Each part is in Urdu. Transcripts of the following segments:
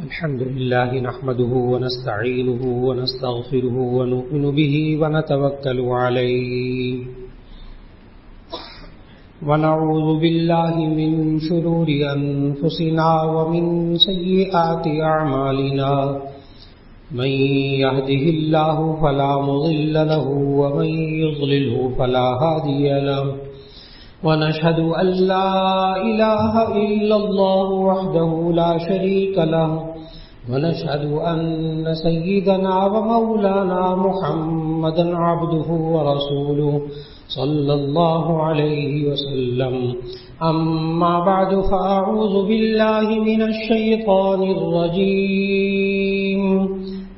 الحمد لله نحمده ونستعينه ونستغفره ونؤمن به ونتوكل عليه ونعوذ بالله من شرور أنفسنا ومن سيئات أعمالنا من يهده الله فلا مضل له ومن يضلله فلا هادي له ونشهد أن لا إله إلا الله وحده لا شريك له ونشهد أن سيدنا ومولانا محمدا عبده ورسوله صلى الله عليه وسلم أما بعد فأعوذ بالله من الشيطان الرجيم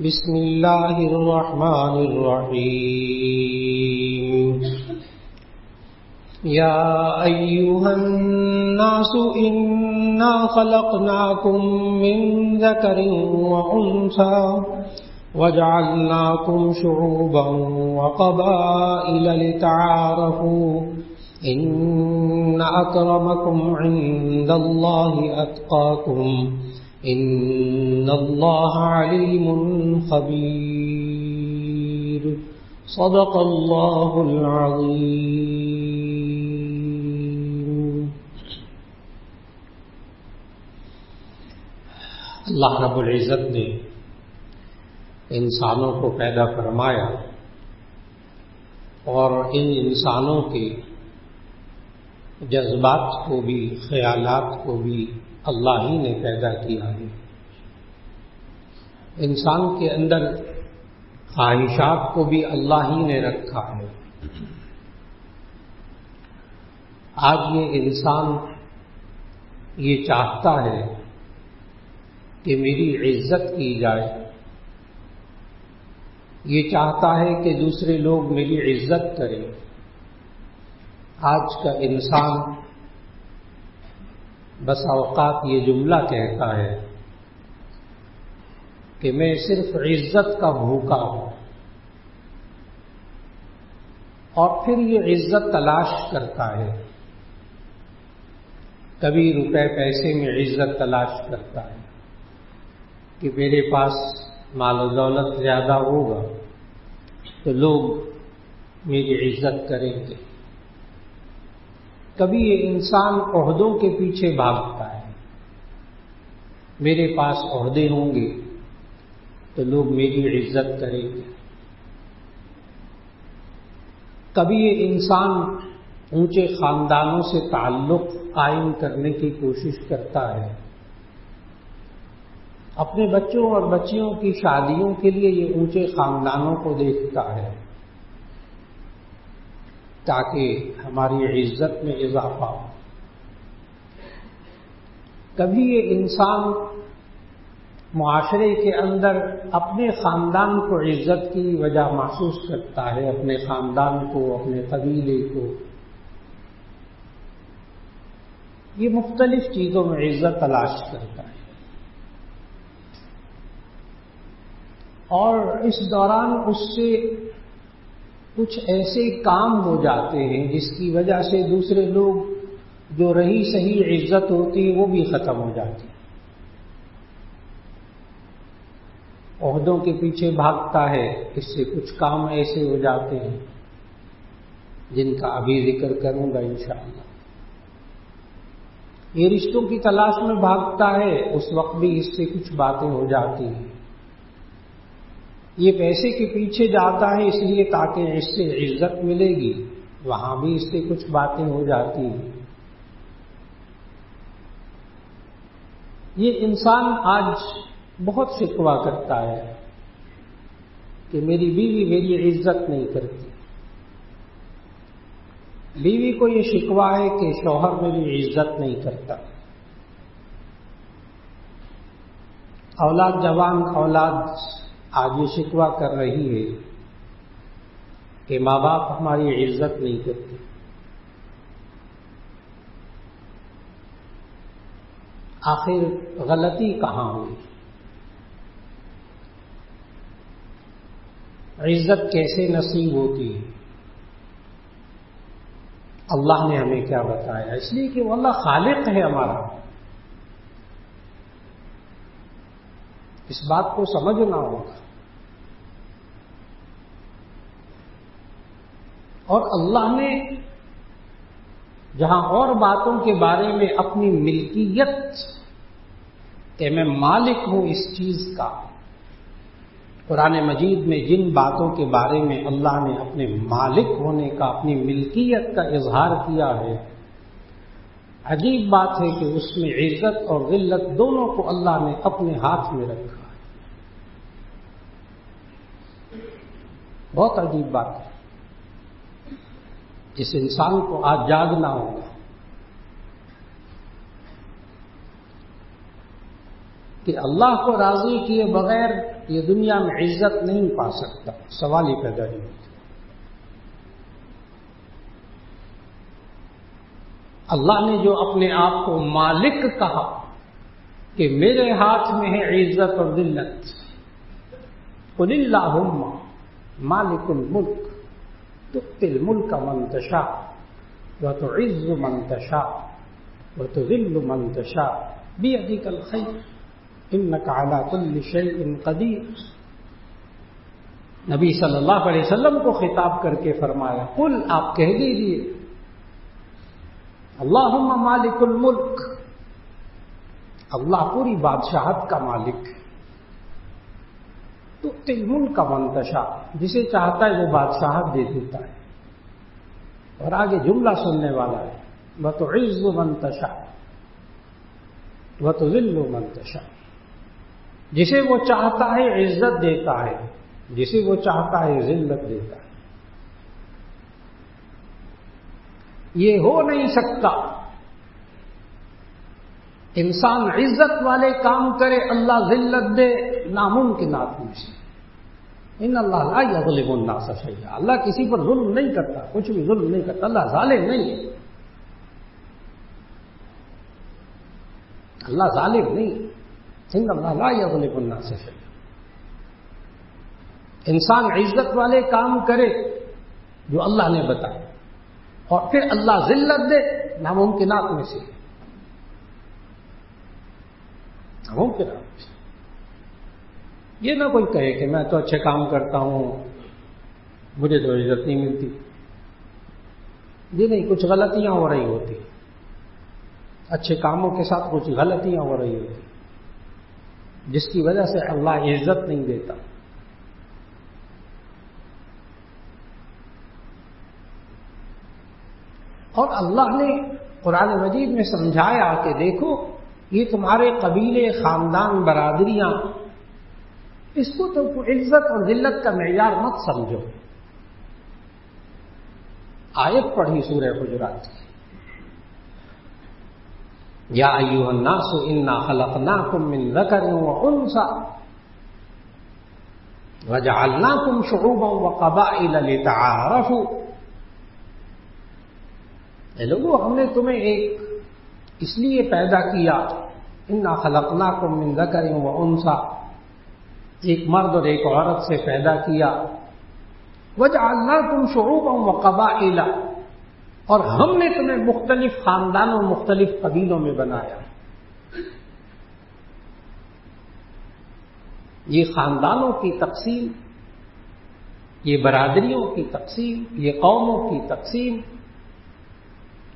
بسم الله الرحمن الرحيم يا أيها الناس إنا خلقناكم من ذكر وأنثى وجعلناكم شعوبا وقبائل لتعارفوا إن أكرمكم عند الله أتقاكم إن الله عليم خبير صدق الله العظيم. اللہ رب العزت نے انسانوں کو پیدا فرمایا اور ان انسانوں کے جذبات کو بھی خیالات کو بھی اللہ ہی نے پیدا کیا ہے. انسان کے اندر خواہشات کو بھی اللہ ہی نے رکھا ہے. آج یہ انسان یہ چاہتا ہے کہ میری عزت کی جائے، یہ چاہتا ہے کہ دوسرے لوگ میری عزت کریں. آج کا انسان بس اوقات یہ جملہ کہتا ہے کہ میں صرف عزت کا بھوکا ہوں، اور پھر یہ عزت تلاش کرتا ہے. کبھی روپے پیسے میں عزت تلاش کرتا ہے کہ میرے پاس مال و دولت زیادہ ہوگا تو لوگ میری عزت کریں گے. کبھی یہ انسان عہدوں کے پیچھے بھاگتا ہے، میرے پاس عہدے ہوں گے تو لوگ میری عزت کریں گے. کبھی یہ انسان اونچے خاندانوں سے تعلق قائم کرنے کی کوشش کرتا ہے، اپنے بچوں اور بچیوں کی شادیوں کے لیے یہ اونچے خاندانوں کو دیکھتا ہے تاکہ ہماری عزت میں اضافہ ہو. کبھی یہ انسان معاشرے کے اندر اپنے خاندان کو عزت کی وجہ محسوس کرتا ہے، اپنے خاندان کو، اپنے قبیلے کو. یہ مختلف چیزوں میں عزت تلاش کرتا ہے، اور اس دوران اس سے کچھ ایسے کام ہو جاتے ہیں جس کی وجہ سے دوسرے لوگ جو رہی صحیح عزت ہوتی وہ بھی ختم ہو جاتی. عہدوں کے پیچھے بھاگتا ہے، اس سے کچھ کام ایسے ہو جاتے ہیں جن کا ابھی ذکر کروں گا انشاءاللہ. یہ رشتوں کی تلاش میں بھاگتا ہے، اس وقت بھی اس سے کچھ باتیں ہو جاتی ہیں. یہ پیسے کے پیچھے جاتا ہے اس لیے تاکہ اس سے عزت ملے گی، وہاں بھی اس سے کچھ باتیں ہو جاتی ہیں. یہ انسان آج بہت شکوہ کرتا ہے کہ میری بیوی میری عزت نہیں کرتی. بیوی کو یہ شکوہ ہے کہ شوہر میری عزت نہیں کرتا. اولاد، جوان اولاد آج یہ شکوہ کر رہی ہے کہ ماں باپ ہماری عزت نہیں کرتے. آخر غلطی کہاں ہوئی؟ عزت کیسے نصیب ہوتی ہے؟ اللہ نے ہمیں کیا بتایا؟ اس لیے کہ وہ اللہ خالق ہے ہمارا. اس بات کو سمجھنا ہوگا. اور اللہ نے جہاں اور باتوں کے بارے میں اپنی ملکیت کہ میں مالک ہوں اس چیز کا، قرآن مجید میں جن باتوں کے بارے میں اللہ نے اپنے مالک ہونے کا، اپنی ملکیت کا اظہار کیا ہے، عجیب بات ہے کہ اس میں عزت اور ذلت دونوں کو اللہ نے اپنے ہاتھ میں رکھا ہے. بہت عجیب بات ہے. اس انسان کو آج جاگنا ہوگا کہ اللہ کو راضی کیے بغیر یہ دنیا میں عزت نہیں پا سکتا. سوال ہی پیدا نہیں ہوتا. اللہ نے جو اپنے آپ کو مالک کہا کہ میرے ہاتھ میں ہے عزت اور ذلت، قل اللہم مالک الملک تؤتی الملک من تشاء وتعز من تشاء وتذل من تشاء بیدک الخیر انک علی کل شیء قدیر. نبی صلی اللہ علیہ وسلم کو خطاب کر کے فرمایا، قل آپ کہہ دیجیے اللہم مالک الملک، اللہ پوری بادشاہت کا مالک ہے. تؤتی الملک من تشاء، جسے چاہتا ہے وہ بادشاہت دے دیتا ہے. اور آگے جملہ سننے والا ہے، وتعز من تشاء وتذل من تشاء، جسے وہ چاہتا ہے عزت دیتا ہے، جسے وہ چاہتا ہے ذلت دیتا ہے. یہ ہو نہیں سکتا انسان عزت والے کام کرے اللہ ذلت دے، ناممکنات میں سے. ان اللہ لا یظلم الناس شیئا، اللہ کسی پر ظلم نہیں کرتا، کچھ بھی ظلم نہیں کرتا. اللہ ظالم نہیں ہے، اللہ ظالم نہیں ہے. ان اللہ لا یظلم الناس شیئا. انسان عزت والے کام کرے جو اللہ نے بتایا، اور پھر اللہ ذلت دے، ناممکنات میں سے. ناممکنات میں سے. یہ نہ کوئی کہے کہ میں تو اچھے کام کرتا ہوں، مجھے تو عزت نہیں ملتی. یہ نہیں، کچھ غلطیاں ہو رہی ہوتی، اچھے کاموں کے ساتھ کچھ غلطیاں ہو رہی ہوتی، جس کی وجہ سے اللہ عزت نہیں دیتا. اور اللہ نے قرآن مجید میں سمجھایا کہ دیکھو یہ تمہارے قبیلے، خاندان، برادریاں، اس کو تو عزت اور ذلت کا معیار مت سمجھو. آیت پڑھی سورہ حجرات کی، یا ایھا الناس انا خلقناکم من ذکر وانثی وجعلناکم شعوبا وقبائل لتعارفوا. اے لوگو، ہم نے تمہیں اس لیے پیدا کیا، انا خلقناکم من ذکر وانثی، ایک مرد اور ایک عورت سے پیدا کیا. وجعلناکم شعوبا وقبائل، اور ہم نے تمہیں مختلف خاندانوں، مختلف قبیلوں میں بنایا. یہ خاندانوں کی تقسیم، یہ برادریوں کی تقسیم، یہ قوموں کی تقسیم،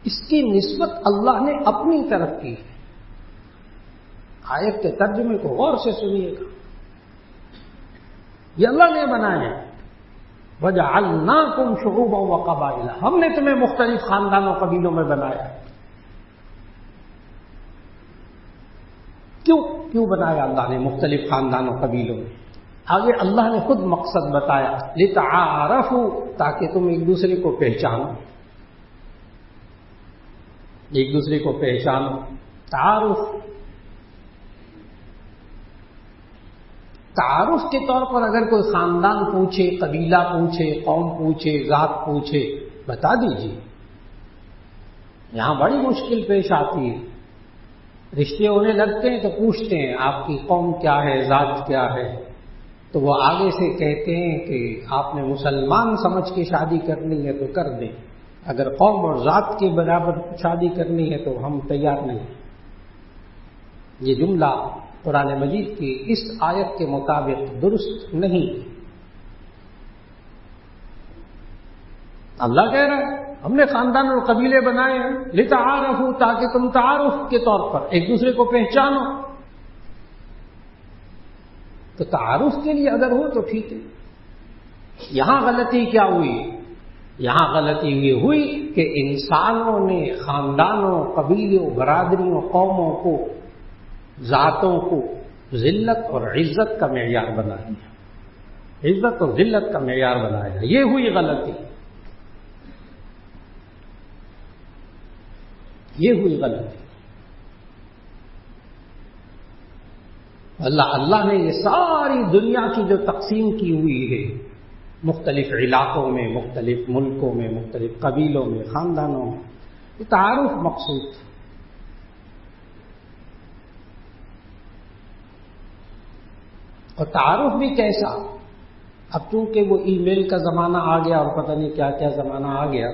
اس کی نسبت اللہ نے اپنی طرف کی ہے. آیت کے ترجمے کو غور سے سنیے گا. یہ اللہ نے بنایا ہے، وَجَعَلْنَاكُمْ شُعُوبًا وَقَبَائِلَ، ہم نے تمہیں مختلف خاندانوں، قبیلوں میں بنایا. کیوں بنایا اللہ نے مختلف خاندانوں، قبیلوں میں؟ آگے اللہ نے خود مقصد بتایا، لِتَعَارَفُوا، تاکہ تم ایک دوسرے کو پہچانو، ایک دوسرے کو پہچانو. تعارف کے طور پر اگر کوئی خاندان پوچھے، قبیلہ پوچھے، قوم پوچھے، ذات پوچھے، بتا دیجیے. یہاں بڑی مشکل پیش آتی ہے. رشتے ہونے لگتے ہیں تو پوچھتے ہیں آپ کی قوم کیا ہے، ذات کیا ہے، تو وہ آگے سے کہتے ہیں کہ آپ نے مسلمان سمجھ کے شادی کرنی ہے تو کر دیں، اگر قوم اور ذات کے برابر شادی کرنی ہے تو ہم تیار نہیں. یہ جملہ قرآن مجید کی اس آیت کے مطابق درست نہیں. اللہ کہہ رہا ہے ہم نے خاندان اور قبیلے بنائے ہیں لتعارفوا، تاکہ تم تعارف کے طور پر ایک دوسرے کو پہچانو. تو تعارف کے لیے اگر ہو تو ٹھیک ہے. یہاں غلطی کیا ہوئی؟ یہاں غلطی یہ ہوئی کہ انسانوں نے خاندانوں، قبیلوں، برادریوں، قوموں کو، ذاتوں کو ذلت اور عزت کا معیار بنا دیا. عزت اور ذلت کا معیار بنایا، یہ ہوئی غلطی. یہ ہوئی غلطی. اللہ نے یہ ساری دنیا کی جو تقسیم کی ہوئی ہے، مختلف علاقوں میں، مختلف ملکوں میں، مختلف قبیلوں میں، خاندانوں میں، یہ تعارف مقصود ہے. اور تعارف بھی کیسا؟ اب چونکہ وہ ای میل کا زمانہ آ گیا اور پتہ نہیں کیا کیا زمانہ آ گیا،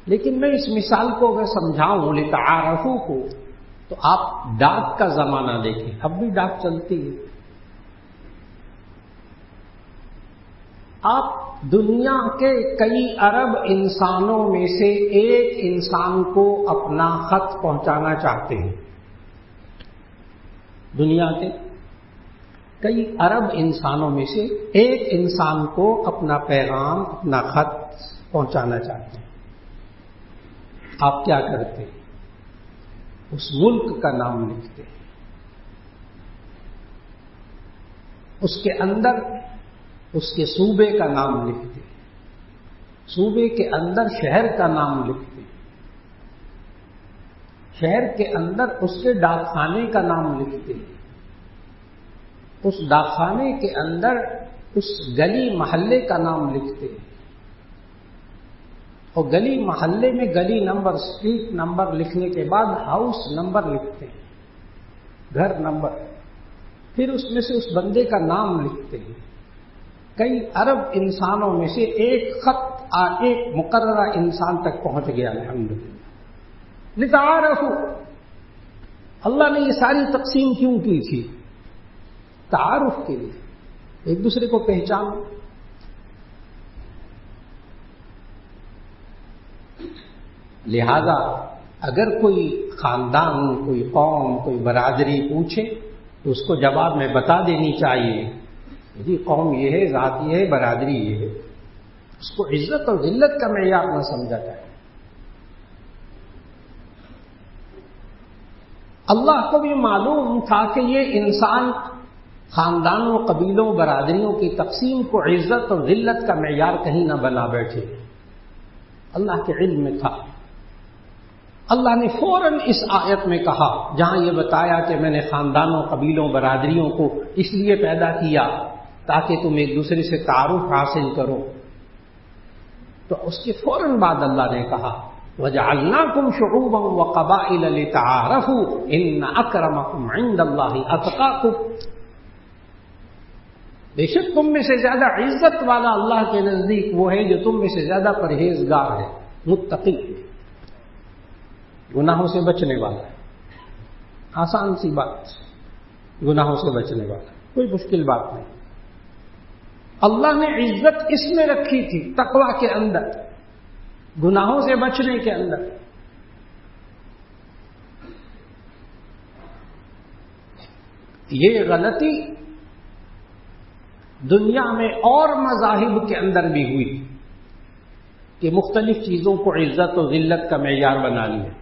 لیکن میں اس مثال کو اگر سمجھاؤں لتعارفوا کو، تو آپ ڈاک کا زمانہ دیکھیں. اب بھی ڈاک چلتی ہے. آپ دنیا کے کئی ارب انسانوں میں سے ایک انسان کو اپنا خط پہنچانا چاہتے ہیں. دنیا کے کئی ارب انسانوں میں سے ایک انسان کو اپنا پیغام، اپنا خط پہنچانا چاہتے ہیں. آپ کیا کرتے ہیں؟ اس ملک کا نام لکھتے ہیں، اس کے اندر اس کے صوبے کا نام لکھتے ہیں، صوبے کے اندر شہر کا نام لکھتے ہیں، شہر کے اندر اس کے ڈاکخانے کا نام لکھتے ہیں، اس ڈاکخانے کے اندر اس گلی محلے کا نام لکھتے ہیں، اور گلی محلے میں گلی نمبر، اسٹریٹ نمبر لکھنے کے بعد ہاؤس نمبر لکھتے ہیں، گھر نمبر. پھر اس میں سے اس بندے کا نام لکھتے ہیں. کئی ارب انسانوں میں سے ایک خط ایک مقررہ انسان تک پہنچ گیا. الحمدللہ. لتعارفوا. اللہ نے یہ ساری تقسیم کیوں کی تھی؟ تعارف کے لیے، ایک دوسرے کو پہچانو. لہذا اگر کوئی خاندان، کوئی قوم، کوئی برادری پوچھے تو اس کو جواب میں بتا دینی چاہیے جی قوم یہ ہے، ذات یہ ہے، برادری یہ ہے. اس کو عزت اور ذلت کا معیار نہ سمجھا جائے. اللہ کو بھی معلوم تھا کہ یہ انسان خاندانوں، قبیلوں، برادریوں کی تقسیم کو عزت اور ذلت کا معیار کہیں نہ بنا بیٹھے. اللہ کے علم میں تھا. اللہ نے فوراً اس آیت میں کہا جہاں یہ بتایا کہ میں نے خاندانوں، قبیلوں، برادریوں کو اس لیے پیدا کیا تاکہ تم ایک دوسرے سے تعارف حاصل کرو، تو اس کے فوراً بعد اللہ نے کہا وَجَعَلْنَاكُمْ شُعُوبًا وَقَبَائِلَ لِتَعَارَفُوا إِنَّ أَكْرَمَكُمْ عِندَ اللَّهِ أَتْقَاكُمْ. بے شک تم میں سے زیادہ عزت والا اللہ کے نزدیک وہ ہے جو تم میں سے زیادہ پرہیزگار ہے، متقی ہے، گناہوں سے بچنے والا ہے. آسان سی بات، گناہوں سے بچنے والا، کوئی مشکل بات نہیں. اللہ نے عزت اس میں رکھی تھی، تقویٰ کے اندر، گناہوں سے بچنے کے اندر. یہ غلطی دنیا میں اور مذاہب کے اندر بھی ہوئی کہ مختلف چیزوں کو عزت و ذلت کا معیار بنا لیا.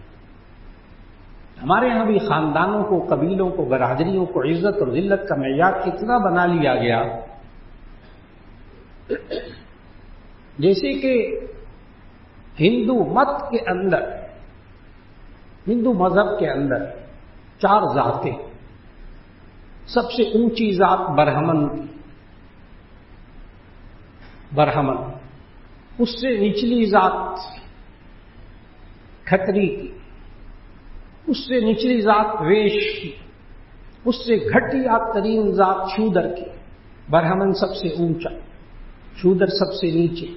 ہمارے ہاں بھی خاندانوں کو، قبیلوں کو، برادریوں کو عزت اور ذلت کا معیار اتنا بنا لیا گیا جیسے کہ ہندو مت کے اندر، ہندو مذہب کے اندر 4 ذاتیں. سب سے اونچی ذات برہمن کی، برہمن. اس سے نچلی ذات کھتری کی، اس سے نچلی ذات ویش کی، اس سے گھٹیا ترین ذات شودر کی. برہمن سب سے اونچا، شودر سب سے نیچے.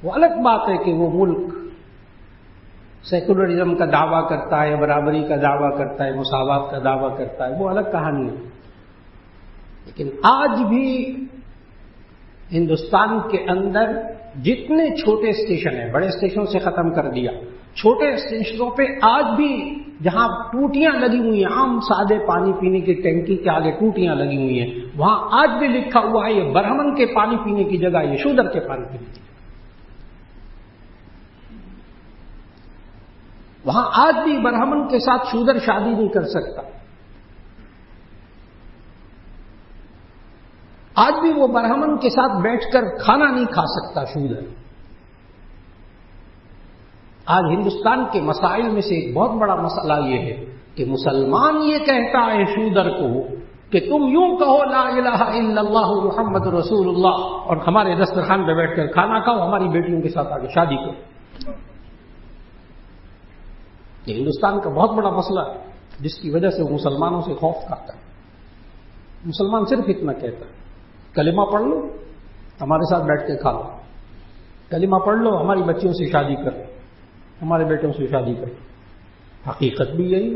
وہ الگ بات ہے کہ وہ ملک سیکولرزم کا دعویٰ کرتا ہے، برابری کا دعویٰ کرتا ہے، مساوات کا دعویٰ کرتا ہے، وہ الگ کہانی ہے. لیکن آج بھی ہندوستان کے اندر جتنے چھوٹے اسٹیشن ہیں، بڑے اسٹیشنوں سے ختم کر دیا، چھوٹے اسٹیشنوں پہ آج بھی جہاں ٹوٹیاں لگی ہوئی ہیں، عام سادے پانی پینے کی ٹینکی کے آگے ٹوٹیاں لگی ہوئی ہیں، وہاں آج بھی لکھا ہوا ہے یہ برہمن کے پانی پینے کی جگہ، یہ شودر کے پانی پینے کی جگہ. وہاں آج بھی برہمن کے ساتھ شودر شادی نہیں کر سکتا. آج بھی وہ برہمن کے ساتھ بیٹھ کر کھانا نہیں کھا سکتا شودر. آج ہندوستان کے مسائل میں سے ایک بہت بڑا مسئلہ یہ ہے کہ مسلمان یہ کہتا ہے شودر کو کہ تم یوں کہو لا الہ الا اللہ محمد رسول اللہ، اور ہمارے دسترخوان پہ بیٹھ کر کھانا کھاؤ، ہماری بیٹیوں کے ساتھ آگے شادی کرو. یہ ہندوستان کا بہت بڑا مسئلہ ہے جس کی وجہ سے وہ مسلمانوں سے خوف کھاتا ہے. مسلمان صرف اتنا کہتا ہے کلمہ پڑھ لو، ہمارے ساتھ بیٹھ کے کھا لو، کلمہ پڑھ لو، ہماری بچیوں سے شادی کر لو، ہمارے بیٹوں سے شادی کر لو. حقیقت بھی یہی.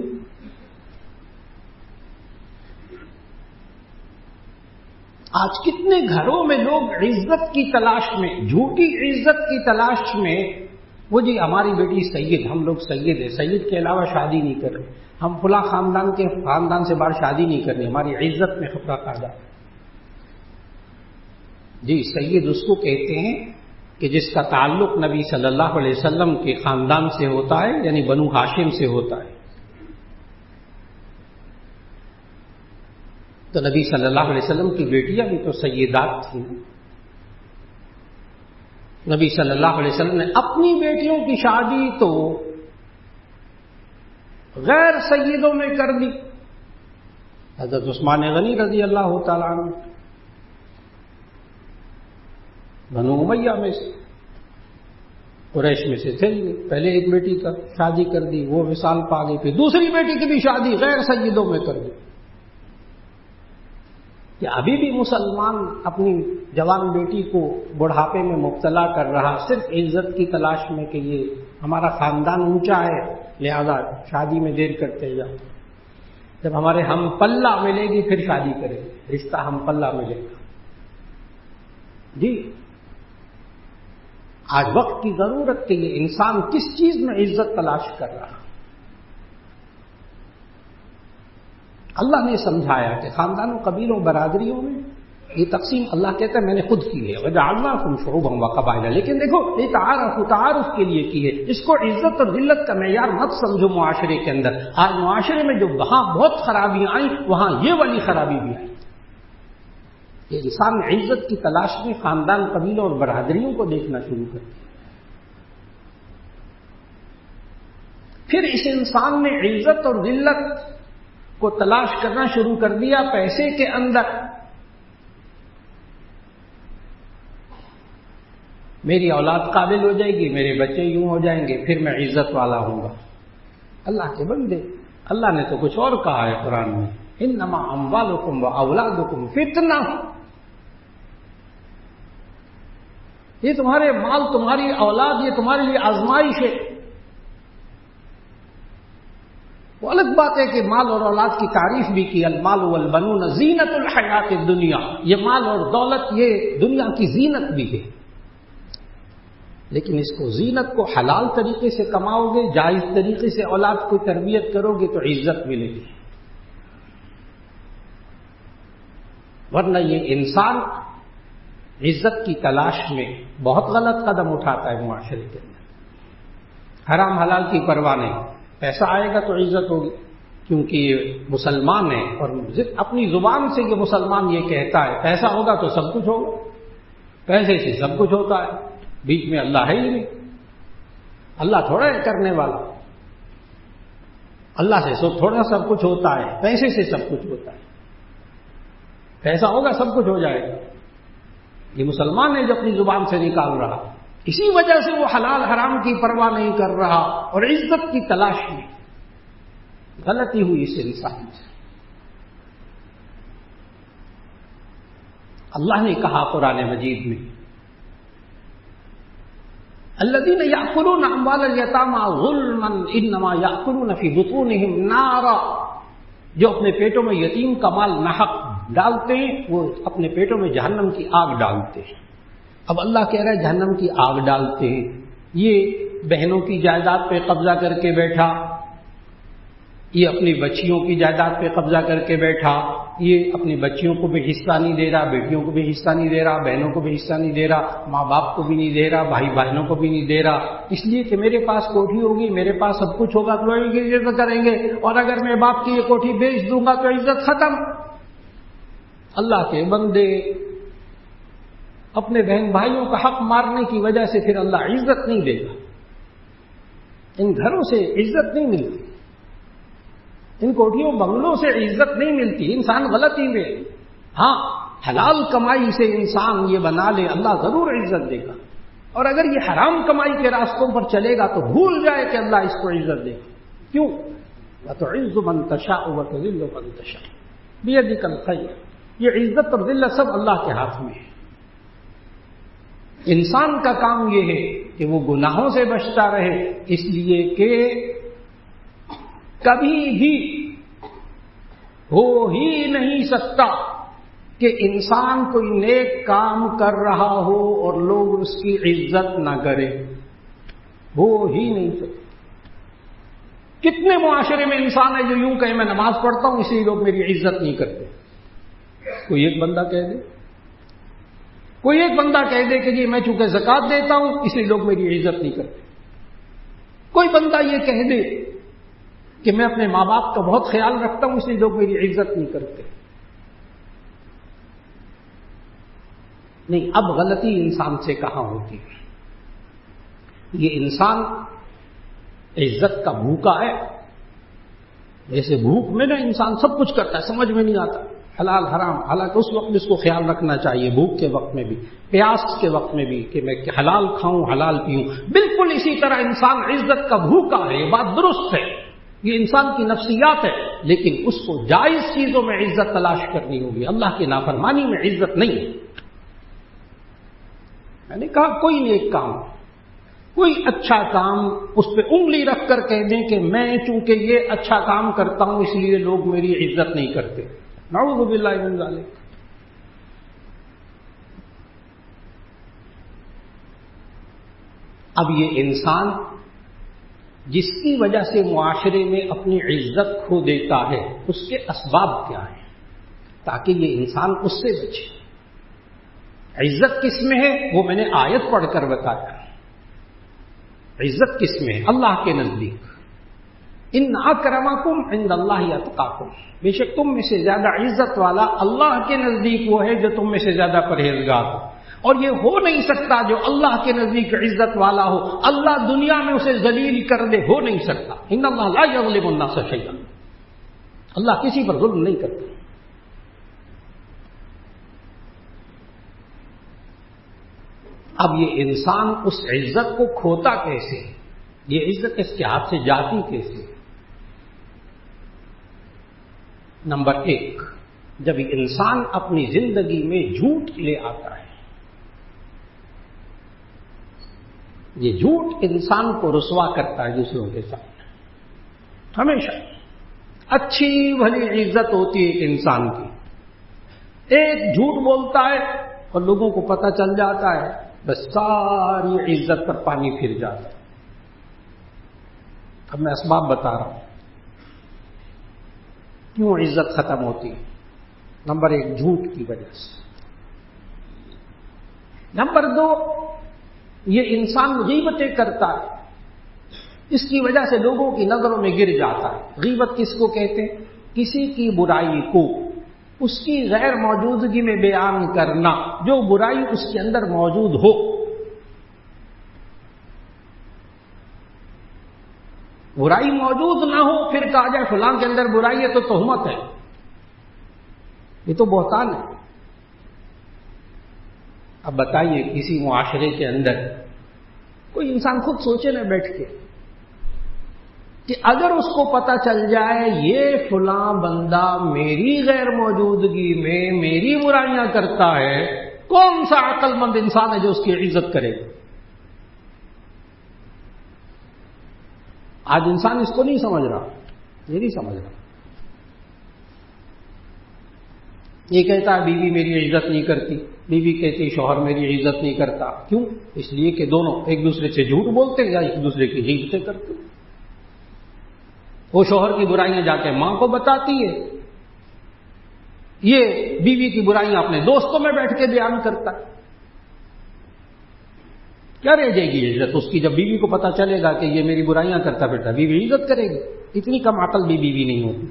آج کتنے گھروں میں لوگ عزت کی تلاش میں، جھوٹی عزت کی تلاش میں، وہ جی ہماری بیٹی سید، ہم لوگ سید ہیں، سید کے علاوہ شادی نہیں کر رہے، ہم فلاں خاندان سے باہر شادی نہیں کرنی، ہماری عزت میں خطرہ پیدا. جی سید اس کو کہتے ہیں کہ جس کا تعلق نبی صلی اللہ علیہ وسلم کے خاندان سے ہوتا ہے، یعنی بنو ہاشم سے ہوتا ہے. تو نبی صلی اللہ علیہ وسلم کی بیٹیاں بھی تو سیدات تھیں. نبی صلی اللہ علیہ وسلم نے اپنی بیٹیوں کی شادی تو غیر سیدوں میں کر دی. حضرت عثمان غنی رضی اللہ تعالیٰ عنہ بنو امیہ میں سے، قریش میں سے تھے. پہلے ایک بیٹی کا شادی کر دی، وہ وصال پا گئی، پھر دوسری بیٹی کی بھی شادی غیر سیدوں میں کر دی. کہ ابھی بھی مسلمان اپنی جوان بیٹی کو بڑھاپے میں مبتلا کر رہا صرف عزت کی تلاش میں کہ یہ ہمارا خاندان اونچا ہے لہذا شادی میں دیر کرتے جاؤ. جب ہمارے ہم پلہ ملے گی پھر شادی کرے گی، رشتہ ہم پلہ ملے گا. جی آج وقت کی ضرورت کے لیے انسان کس چیز میں عزت تلاش کر رہا. اللہ نے سمجھایا کہ خاندانوں، قبیلوں، برادریوں میں یہ تقسیم اللہ کہتا ہے میں نے خود کی ہے، وجعلناکم شعوبا وقبائل. لیکن دیکھو یہ تعارف کے لیے کی ہے. اس کو عزت اور ذلت کا معیار مت سمجھو معاشرے کے اندر. آج معاشرے میں جو وہاں بہت خرابیاں آئیں وہاں یہ والی خرابی بھی آئی. یہ انسان عزت کی تلاش میں خاندان، قبیلوں اور برادریوں کو دیکھنا شروع کر دیا. پھر اس انسان نے عزت اور ذلت کو تلاش کرنا شروع کر دیا پیسے کے اندر. میری اولاد قابل ہو جائے گی، میرے بچے یوں ہو جائیں گے، پھر میں عزت والا ہوں گا. اللہ کے بندے، اللہ نے تو کچھ اور کہا ہے قرآن میں، انما اموالکم واولادکم فتنہ. یہ تمہارے مال، تمہاری اولاد، یہ تمہارے لیے آزمائش ہے. وہ الگ بات ہے کہ مال اور اولاد کی تعریف بھی کی، المال والبنون زینت الحیات الدنیا. یہ مال اور دولت یہ دنیا کی زینت بھی ہے، لیکن اس کو زینت کو حلال طریقے سے کماؤ گے، جائز طریقے سے اولاد کو تربیت کرو گے تو عزت ملے گی. ورنہ یہ انسان عزت کی تلاش میں بہت غلط قدم اٹھاتا ہے معاشرے کے اندر. حرام حلال کی پرواہ نہیں، پیسہ آئے گا تو عزت ہوگی کیونکہ یہ مسلمان ہے اور اپنی زبان سے یہ مسلمان یہ کہتا ہے پیسہ ہوگا تو سب کچھ ہوگا. پیسے سے سب کچھ ہوتا ہے، بیچ میں اللہ ہے ہی نہیں. اللہ تھوڑا ہے کرنے والا، اللہ سے تھوڑا سب کچھ ہوتا ہے، پیسے سے سب کچھ ہوتا ہے. پیسہ ہوگا سب کچھ ہو جائے گا. یہ مسلمان ہے جو اپنی زبان سے نکال رہا، اسی وجہ سے وہ حلال حرام کی پرواہ نہیں کر رہا اور عزت کی تلاش میں. غلطی ہوئی اس انسان سے. اللہ نے کہا قرآن مجید میں الذین یأکلون اموال الیتامی ظلما انما یأکلون فی بطونہم نارا، جو اپنے پیٹوں میں یتیم کا مال ناحق ڈالتے ہیں وہ اپنے پیٹوں میں جہنم کی آگ ڈالتے ہیں۔ اب اللہ کہہ رہا ہے جہنم کی آگ ڈالتے ہیں۔ یہ بہنوں کی جائیداد پہ قبضہ کر کے بیٹھا، یہ اپنی بچیوں کی جائیداد پہ قبضہ کر کے بیٹھا، یہ اپنی بچیوں کو بھی حصہ نہیں دے رہا، بیٹیوں کو بھی حصہ نہیں دے رہا، بہنوں کو بھی حصہ نہیں دے رہا، ماں باپ کو بھی نہیں دے رہا، بھائی بہنوں کو بھی نہیں دے رہا، اس لیے کہ میرے پاس کوٹھی ہوگی، میرے پاس سب کچھ ہوگا تو لوگ عزت کریں گے، اور اگر میں باپ کی یہ کوٹھی بیچ دوں گا تو عزت ختم۔ اللہ کے بندے اپنے بہن بھائیوں کا حق مارنے کی وجہ سے پھر اللہ عزت نہیں دے گا۔ ان گھروں سے عزت نہیں ملتی، ان کوٹھیوں بنگلوں سے عزت نہیں ملتی، انسان غلطی میں۔ ہاں حلال کمائی سے انسان یہ بنا لے اللہ ضرور عزت دے گا، اور اگر یہ حرام کمائی کے راستوں پر چلے گا تو بھول جائے کہ اللہ اس کو عزت دے گا۔ کیوں؟ وَتُعِزُّ مَن تَشَاءُ وَتُذِلُّ مَن تَشَاءُ بِيَدِكَ الْخَيْرُ۔ یہ عزت اور ذلت سب اللہ کے ہاتھ میں ہے۔ انسان کا کام یہ ہے کہ وہ گناہوں سے بچتا رہے، اس لیے کہ کبھی بھی ہو ہی نہیں سکتا کہ انسان کوئی نیک کام کر رہا ہو اور لوگ اس کی عزت نہ کرے، ہو ہی نہیں سکتا۔ کتنے معاشرے میں انسان ہے جو یوں کہے میں نماز پڑھتا ہوں اس لیے لوگ میری عزت نہیں کرتے۔ کوئی ایک بندہ کہہ دے، کوئی ایک بندہ کہہ دے کہ جی میں چونکہ زکوٰۃ دیتا ہوں اس لیے لوگ میری عزت نہیں کرتے۔ کوئی بندہ یہ کہہ دے کہ میں اپنے ماں باپ کا بہت خیال رکھتا ہوں اس لیے لوگ میری عزت نہیں کرتے۔ نہیں، اب غلطی انسان سے کہاں ہوتی ہے؟ یہ انسان عزت کا بھوکا ہے، جیسے بھوک میں نا انسان سب کچھ کرتا ہے، سمجھ میں نہیں آتا حلال حرام، حالانکہ اس وقت اس کو خیال رکھنا چاہیے، بھوک کے وقت میں بھی، پیاس کے وقت میں بھی، کہ میں حلال کھاؤں حلال پیوں۔ بالکل اسی طرح انسان عزت کا بھوکا ہے، یہ بات درست ہے، یہ انسان کی نفسیات ہے، لیکن اس کو جائز چیزوں میں عزت تلاش کرنی ہوگی، اللہ کی نافرمانی میں عزت نہیں ہے۔ میں نے کہا کوئی نیک کام، کوئی اچھا کام، اس پہ انگلی رکھ کر کہہ دیں کہ میں چونکہ یہ اچھا کام کرتا ہوں اس لیے لوگ میری عزت نہیں کرتے، نعوذ باللہ من ذالک۔ اب یہ انسان جس کی وجہ سے معاشرے میں اپنی عزت کھو دیتا ہے اس کے اسباب کیا ہیں تاکہ یہ انسان اس سے بچے۔ عزت کس میں ہے وہ میں نے آیت پڑھ کر بتایا۔ عزت کس میں ہے؟ اللہ کے نزدیک۔ ان اکرمکم عند اللہ اتقاکم، بے شک تم میں سے زیادہ عزت والا اللہ کے نزدیک وہ ہے جو تم میں سے زیادہ پرہیزگار ہو، اور یہ ہو نہیں سکتا جو اللہ کے نزدیک عزت والا ہو اللہ دنیا میں اسے ذلیل کر دے، ہو نہیں سکتا۔ ان اللہ لا یظلم الناس شیئا، اللہ کسی پر ظلم نہیں کرتا۔ اب یہ انسان اس عزت کو کھوتا کیسے؟ یہ عزت اس کے ہاتھ سے جاتی کیسے؟ نمبر ایک، جب انسان اپنی زندگی میں جھوٹ لے آتا ہے، یہ جھوٹ انسان کو رسوا کرتا ہے دوسروں کے سامنے۔ ہمیشہ اچھی بھلی عزت ہوتی ہے ایک انسان کی، ایک جھوٹ بولتا ہے اور لوگوں کو پتہ چل جاتا ہے، بس ساری عزت پر پانی پھر جاتا ہے۔ اب میں اسباب بتا رہا ہوں کیوں عزت ختم ہوتی ہے۔ نمبر ایک، جھوٹ کی وجہ سے۔ نمبر دو، یہ انسان غیبتیں کرتا ہے، اس کی وجہ سے لوگوں کی نظروں میں گر جاتا ہے۔ غیبت کس کو کہتے ہیں؟ کسی کی برائی کو اس کی غیر موجودگی میں بیان کرنا، جو برائی اس کے اندر موجود ہو۔ برائی موجود نہ ہو پھر کہا جائے فلاں کے اندر برائی ہے تو تہمت ہے، یہ تو بہتان ہے۔ اب بتائیے کسی معاشرے کے اندر کوئی انسان خود سوچے نہ بیٹھ کے کہ اگر اس کو پتہ چل جائے یہ فلاں بندہ میری غیر موجودگی میں میری برائیاں کرتا ہے، کون سا عقل مند انسان ہے جو اس کی عزت کرے گا؟ آج انسان اس کو نہیں سمجھ رہا، یہ نہیں سمجھ رہا. یہ کہتا ہے بیوی میری عزت نہیں کرتی، بیوی کہتی شوہر میری عزت نہیں کرتا. کیوں؟ اس لیے کہ دونوں ایک دوسرے سے جھوٹ بولتے یا ایک دوسرے کی غیبتیں کرتے. وہ شوہر کی برائیاں جا کے ماں کو بتاتی ہے، یہ بیوی کی برائیاں اپنے دوستوں میں بیٹھ کے بیان کرتا ہے. کیا رہ جائے گی عزت اس کی جب بیوی کو پتا چلے گا کہ یہ میری برائیاں کرتا پھرتا؟ بیوی عزت کرے گی؟ اتنی کم عقل بھی بیوی نہیں ہوتی.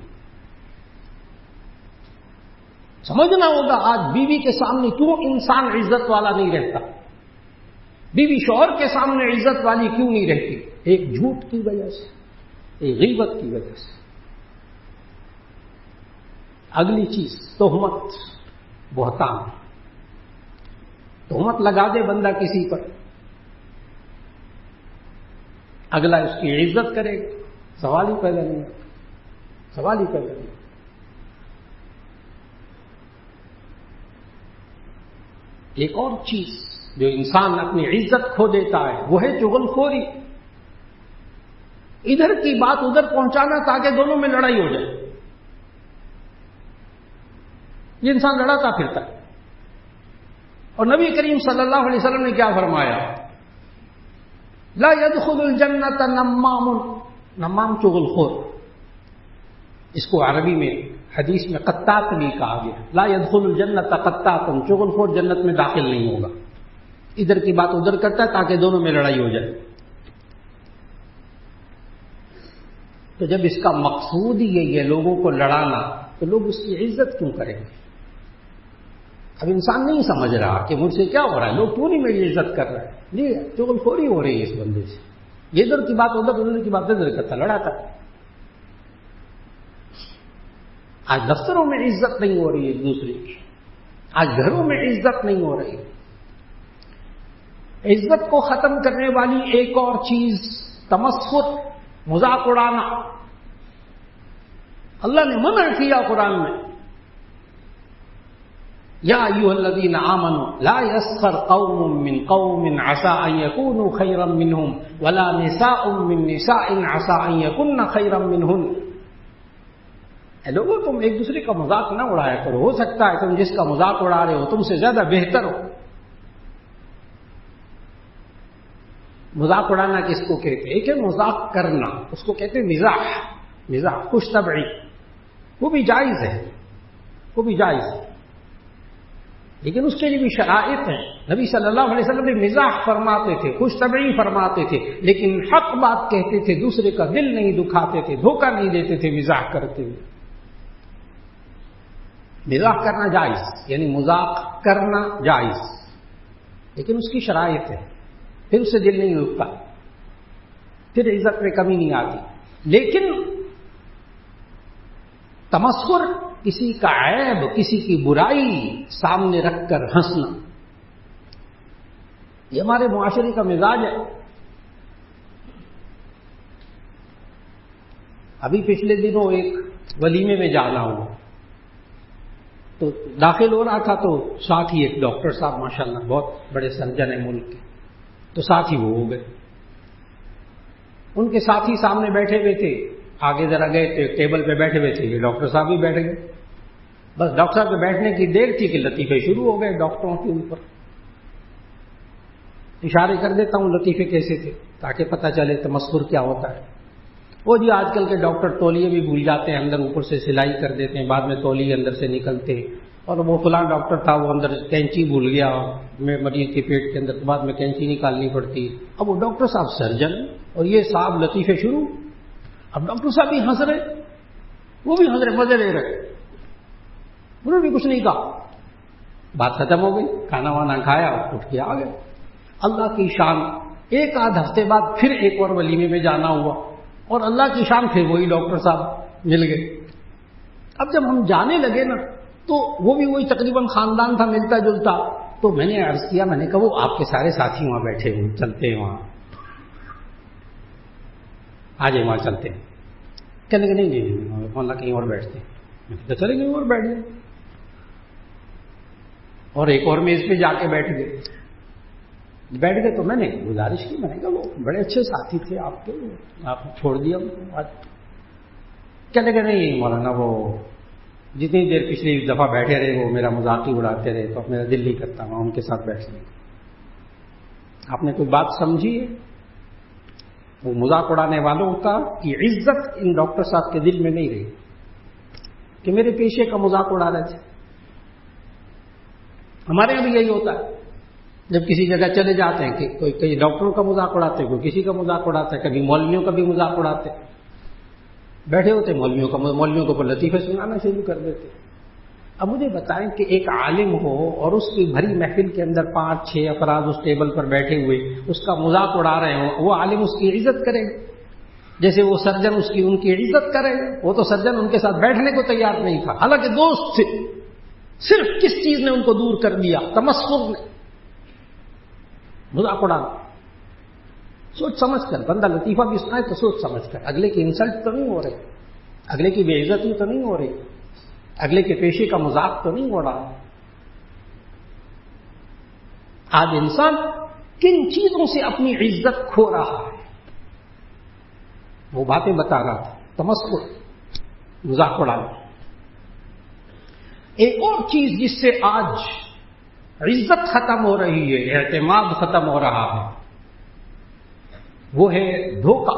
سمجھنا ہوگا آج بیوی کے سامنے کیوں انسان عزت والا نہیں رہتا، بیوی شوہر کے سامنے عزت والی کیوں نہیں رہتی؟ ایک جھوٹ کی وجہ سے، ایک غیبت کی وجہ سے. اگلی چیز تہمت، بہتان. تہمت لگا دے بندہ کسی پر، اگلا اس کی عزت کرے گا، سوال ہی پیدا نہیں، سوال ہی پیدا نہیں. ایک اور چیز جو انسان اپنی عزت کھو دیتا ہے وہ ہے چغل خوری. ادھر کی بات ادھر پہنچانا تاکہ دونوں میں لڑائی ہو جائے. یہ انسان لڑاتا پھرتا ہے. اور نبی کریم صلی اللہ علیہ وسلم نے کیا فرمایا؟ لا يدخل الجنت نمام. نمام چغل خور، اس کو عربی میں حدیث میں قطات بھی کہا گیا. لا يدخل الجنت قطات، چغل خور جنت میں داخل نہیں ہوگا. ادھر کی بات ادھر کرتا ہے تاکہ دونوں میں لڑائی ہو جائے. تو جب اس کا مقصود ہی یہی ہے لوگوں کو لڑانا، تو لوگ اس کی عزت کیوں کریں گے؟ اب انسان نہیں سمجھ رہا کہ مجھ سے کیا ہو رہا ہے، لوگ کیوں نہیں میری عزت کر رہے ہیں. جی چغل خوری ہو رہی ہے اس بندے سے، یہ ادھر کی بات ادھر، ادھر کی بات ادھر کرتا، لڑاتا. آج دفتروں میں عزت نہیں ہو رہی ہے ایک دوسرے کی، آج گھروں میں عزت نہیں ہو رہی. عزت کو ختم کرنے والی ایک اور چیز تمسخر، مذاق اڑانا. اللہ نے منع کیا قرآن میں، یا ایھا الذین آمنوا لا یسخر قوم من قوم عسى ان یکونوا خیرا منهم ولا نساء من نساء عسى ان یکن خیرا منهن. اے لوگوں تم ایک دوسرے کا مذاق نہ اڑایا کرو، ہو سکتا ہے تم جس کا مذاق اڑا رہے ہو تم سے زیادہ بہتر ہو. مذاق اڑانا کس کو کہتے ہیں؟ ایک ہے مذاق کرنا، اس کو کہتے ہیں مزاح. مزاح خوش طبعی، وہ بھی جائز ہے، وہ بھی جائز ہے، لیکن اس کے لیے بھی شرائط ہیں. نبی صلی اللہ علیہ وسلم بھی مزاح فرماتے تھے، خوش طبعی فرماتے تھے، لیکن حق بات کہتے تھے، دوسرے کا دل نہیں دکھاتے تھے، دھوکہ نہیں دیتے تھے مزاح کرتے ہوئے. مزاح کرنا جائز، یعنی مذاق کرنا جائز، لیکن اس کی شرائط ہے، پھر اس سے دل نہیں رکتا، پھر عزت میں کمی نہیں آتی. لیکن تمسخر، کسی کا عیب، کسی کی برائی سامنے رکھ کر ہنسنا، یہ ہمارے معاشرے کا مزاج ہے. ابھی پچھلے دنوں ایک ولیمے میں جانا ہوا تو داخل ہو رہا تھا، تو ساتھ ہی ایک ڈاکٹر صاحب ماشاءاللہ بہت بڑے سرجن ہیں ملک کے، تو ساتھ ہی وہ ہو گئے. ان کے ساتھی سامنے بیٹھے ہوئے تھے، آگے ذرا گئے تو ایک ٹیبل پہ بیٹھے ہوئے تھے، یہ ڈاکٹر صاحب بھی بیٹھ گئے. بس ڈاکٹر صاحب کے بیٹھنے کی دیر تھی کہ لطیفے شروع ہو گئے ڈاکٹروں کے اوپر. اشارے کر دیتا ہوں لطیفے کیسے تھے تاکہ پتہ چلے تمسخر کیا ہوتا ہے. وہ جی آج کل کے ڈاکٹر تولیے بھی بھول جاتے ہیں، اندر اوپر سے سلائی کر دیتے ہیں، بعد میں تولیے اندر سے نکلتے ہیں. اور وہ فلاں ڈاکٹر تھا وہ اندر کینچی بھول گیا میں مریض کے پیٹ کے اندر، بعد میں کینچی نکالنی پڑتی. اب وہ ڈاکٹر صاحب سرجن اور یہ صاحب لطیفے شروع. اب ڈاکٹر صاحب بھی ہنس رہے، وہ بھی ہنس رہے، مزے لے رہے، انہوں نے بھی کچھ نہیں کہا. بات ختم ہو گئی، کھانا وانا کھایا، اٹھ کے آ گئے. اللہ کی شان، ایک آدھ ہفتے بعد پھر ایک اور ولیمے میں جانا ہوا، اور اللہ کی شان پھر وہی ڈاکٹر صاحب مل گئے. اب جب ہم جانے لگے نا تو وہ بھی وہی تقریباً خاندان تھا، ملتا جلتا. تو میں نے عرض کیا، میں نے کہا وہ آپ کے سارے ساتھی وہاں بیٹھے ہوئے، چلتے ہیں وہاں، آج وہاں چلتے ہیں. کہنے کہ نہیں اللہ کہیں اور بیٹھتے ہیں. تو چلے گئے اور بیٹھ گئے، اور ایک اور میز پہ جا کے بیٹھ گئے. بیٹھ گئے تو میں نے گزارش کی، میں نے کہا وہ بڑے اچھے ساتھی تھے آپ کے، آپ نے چھوڑ دیا ان کو. کہنے کہ نہیں مولانا، وہ جتنی دیر پچھلی دفعہ بیٹھے رہے وہ میرا مذاق ہی اڑاتے رہے، تو اب میرا دل نہیں کرتا میں ان کے ساتھ بیٹھنے. آپ نے کوئی بات سمجھی ہے؟ وہ مذاق اڑانے والوں کا کی عزت ان ڈاکٹر صاحب کے دل میں نہیں رہی کہ میرے پیشے کا مذاق اڑا رہے تھے. ہمارے یہاں بھی یہی ہوتا ہے، جب کسی جگہ چلے جاتے ہیں کہ کوئی کئی ڈاکٹروں کا مذاق اڑاتے ہیں، کوئی کسی کا مذاق اڑاتا ہے، کبھی مولویوں کا بھی مذاق اڑاتے ہیں. بیٹھے ہوتے مولویوں کو لطیفے سنانا شروع کر دیتے. اب مجھے بتائیں کہ ایک عالم ہو اور اس کی بھری محفل کے اندر 5-6 افراد اس ٹیبل پر بیٹھے ہوئے اس کا مذاق اڑا رہے ہوں، وہ عالم اس کی عزت کرے گا جیسے وہ سرجن ان کی عزت کرے گا؟ وہ تو سرجن ان کے ساتھ بیٹھنے کو تیار نہیں تھا، حالانکہ دوست تھے. صرف کس چیز نے ان کو دور کر دیا؟ تمسخر نے، مذاق اڑانا. سوچ سمجھ کر بندہ لطیفہ بھی سنائے تو سوچ سمجھ کر. اگلے کی انسلٹ تو نہیں ہو رہی، اگلے کی بے عزتی تو نہیں ہو رہی، اگلے کے پیشے کا مذاق تو نہیں ہو رہا. آج انسان کن چیزوں سے اپنی عزت کھو رہا ہے؟ وہ باتیں بتا رہا تھا، تمسخر، مذاق اڑانا. ایک اور چیز جس سے آج عزت ختم ہو رہی ہے، اعتماد ختم ہو رہا ہے، وہ ہے دھوکہ،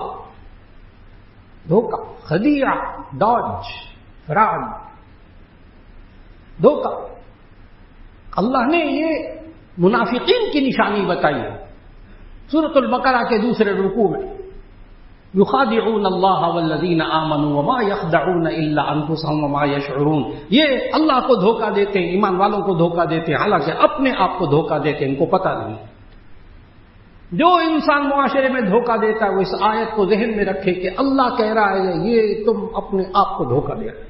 خدیعہ، ڈاج، فراڈ، دھوکہ. اللہ نے یہ منافقین کی نشانی بتائی ہے سورۃ البقرہ کے دوسرے رکوع میں. یخادعون اللہ والذین آمنوا وما یخدعون الا انفسهم وما یشعرون. یہ اللہ کو دھوکہ دیتے ہیں، ایمان والوں کو دھوکہ دیتے ہیں، حالانکہ اپنے آپ کو دھوکہ دیتے ہیں، ان کو پتہ نہیں. جو انسان معاشرے میں دھوکہ دیتا ہے وہ اس آیت کو ذہن میں رکھے کہ اللہ کہہ رہا ہے یہ تم اپنے آپ کو دھوکہ دے رہے.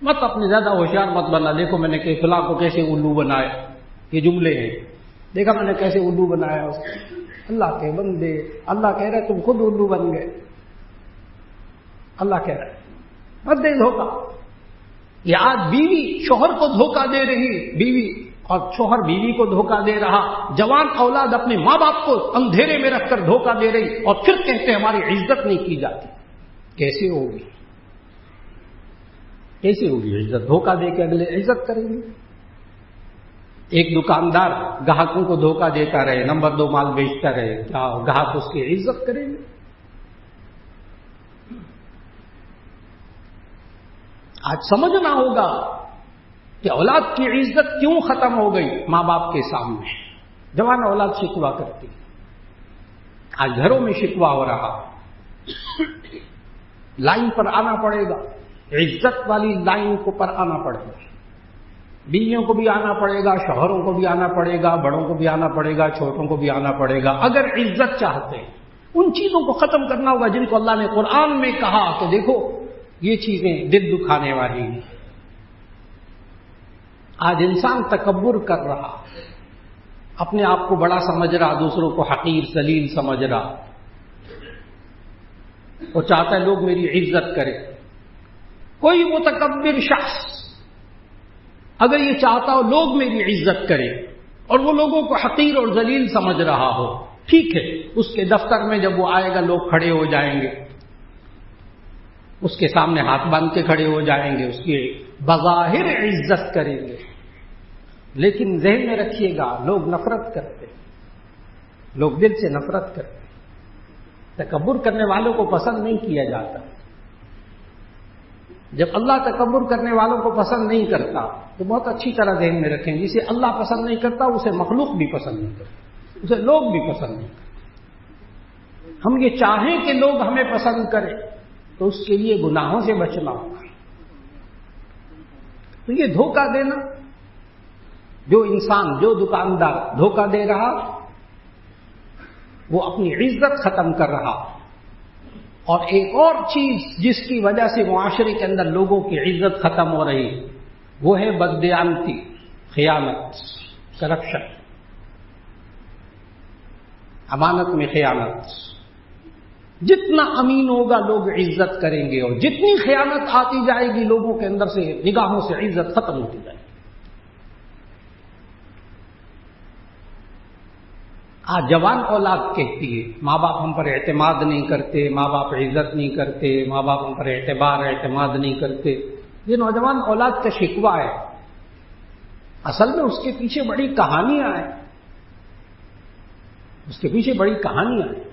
مت اپنے زیادہ ہوشیار مت بنا. دیکھو میں نے کہ فلاں کو کیسے الو بنایا، یہ جملے ہیں. دیکھا میں نے کیسے الو بنایا اس کو. اللہ کے بندے، اللہ کہہ رہے تم خود الو بن گئے. اللہ کہہ رہے مت دے دھوکہ. یہ آج بیوی شوہر کو دھوکہ دے رہی، بیوی اور شوہر بیوی کو دھوکہ دے رہا، جوان اولاد اپنے ماں باپ کو اندھیرے میں رکھ کر دھوکہ دے رہی، اور پھر کہتے ہیں ہماری عزت نہیں کی جاتی. کیسے ہوگی؟ کیسے ہوگی عزت؟ دھوکہ دے کے اگلے عزت کریں گے. ایک دکاندار گاہکوں کو دھوکہ دیتا رہے، نمبر 2 مال بیچتا رہے، کیا گاہک اس کی عزت کریں گے؟ آج سمجھنا ہوگا کہ اولاد کی عزت کیوں ختم ہو گئی ماں باپ کے سامنے. جوان اولاد شکوہ کرتی، آج گھروں میں شکوہ ہو رہا. لائن پر آنا پڑے گا، عزت والی لائن کو پر آنا پڑے گا. بیویوں کو بھی آنا پڑے گا، شوہروں کو بھی آنا پڑے گا، بڑوں کو بھی آنا پڑے گا، چھوٹوں کو بھی آنا پڑے گا. اگر عزت چاہتے ہیں ان چیزوں کو ختم کرنا ہوگا جن کو اللہ نے قرآن میں کہا کہ دیکھو یہ چیزیں دل دکھانے والی ہیں. آج انسان تکبر کر رہا، اپنے آپ کو بڑا سمجھ رہا، دوسروں کو حقیر ذلیل سمجھ رہا، وہ چاہتا ہے لوگ میری عزت کریں. کوئی متکبر شخص اگر یہ چاہتا ہو لوگ میری عزت کریں اور وہ لوگوں کو حقیر اور ذلیل سمجھ رہا ہو، ٹھیک ہے، اس کے دفتر میں جب وہ آئے گا لوگ کھڑے ہو جائیں گے، اس کے سامنے ہاتھ باندھ کے کھڑے ہو جائیں گے، اس کی بظاہر عزت کریں گے. لیکن ذہن میں رکھیے گا لوگ نفرت کرتے، لوگ دل سے نفرت کرتے. تکبر کرنے والوں کو پسند نہیں کیا جاتا. جب اللہ تکبر کرنے والوں کو پسند نہیں کرتا تو بہت اچھی طرح ذہن میں رکھیں، جسے اللہ پسند نہیں کرتا اسے مخلوق بھی پسند نہیں کرتا، اسے لوگ بھی پسند نہیں کرتے. ہم یہ چاہیں کہ لوگ ہمیں پسند کریں تو اس کے لیے گناہوں سے بچنا ہوگا. تو یہ دھوکہ دینا، جو انسان، جو دکاندار دھوکہ دے رہا وہ اپنی عزت ختم کر رہا. اور ایک اور چیز جس کی وجہ سے معاشرے کے اندر لوگوں کی عزت ختم ہو رہی وہ ہے بددیانتی، خیانت، کرپشن، امانت میں خیانت. جتنا امین ہوگا لوگ عزت کریں گے، اور جتنی خیانت آتی جائے گی لوگوں کے اندر سے، نگاہوں سے عزت ختم ہوتی جائے گی. جوان اولاد کہتی ہے ماں باپ ہم پر اعتماد نہیں کرتے، ماں باپ عزت نہیں کرتے، ماں باپ ہم پر اعتماد نہیں کرتے. یہ نوجوان اولاد کا شکوہ ہے. اصل میں اس کے پیچھے بڑی کہانیاں ہیں. اس کے پیچھے بڑی کہانیاں ہیں.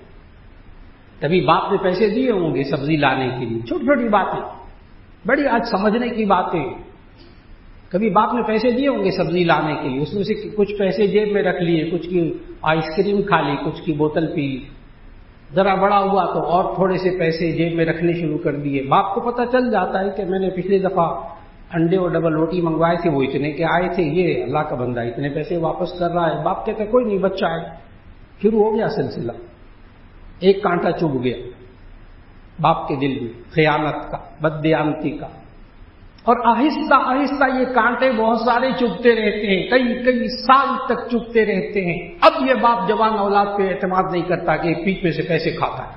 کبھی باپ نے پیسے دیے ہوں گے سبزی لانے کے لیے، چھوٹی چھوٹی باتیں، بڑی آج سمجھنے کی باتیں. کبھی باپ نے پیسے دیے ہوں گے سبزی لانے کے لیے، اس میں سے کچھ پیسے جیب میں رکھ لیے، کچھ کی آئس کریم کھا لی، کچھ کی بوتل پی لی. ذرا بڑا ہوا تو اور تھوڑے سے پیسے جیب میں رکھنے شروع کر دیے. باپ کو پتہ چل جاتا ہے کہ میں نے پچھلی دفعہ انڈے اور ڈبل روٹی منگوائے تھے، وہ اتنے کے آئے تھے، یہ اللہ کا بندہ اتنے پیسے واپس کر رہا ہے. باپ کہتے کوئی نہیں، بچہ ہے. شروع ہو گیا سلسلہ. ایک کانٹا چبھ گیا باپ کے دل میں، خیانت کا، بددیانتی کا. اور آہستہ آہستہ یہ کانٹے بہت سارے چبھتے رہتے ہیں، کئی سال تک چبھتے رہتے ہیں. اب یہ باپ جوان اولاد پہ اعتماد نہیں کرتا کہ ایک پیٹ میں سے پیسے کھاتا ہے.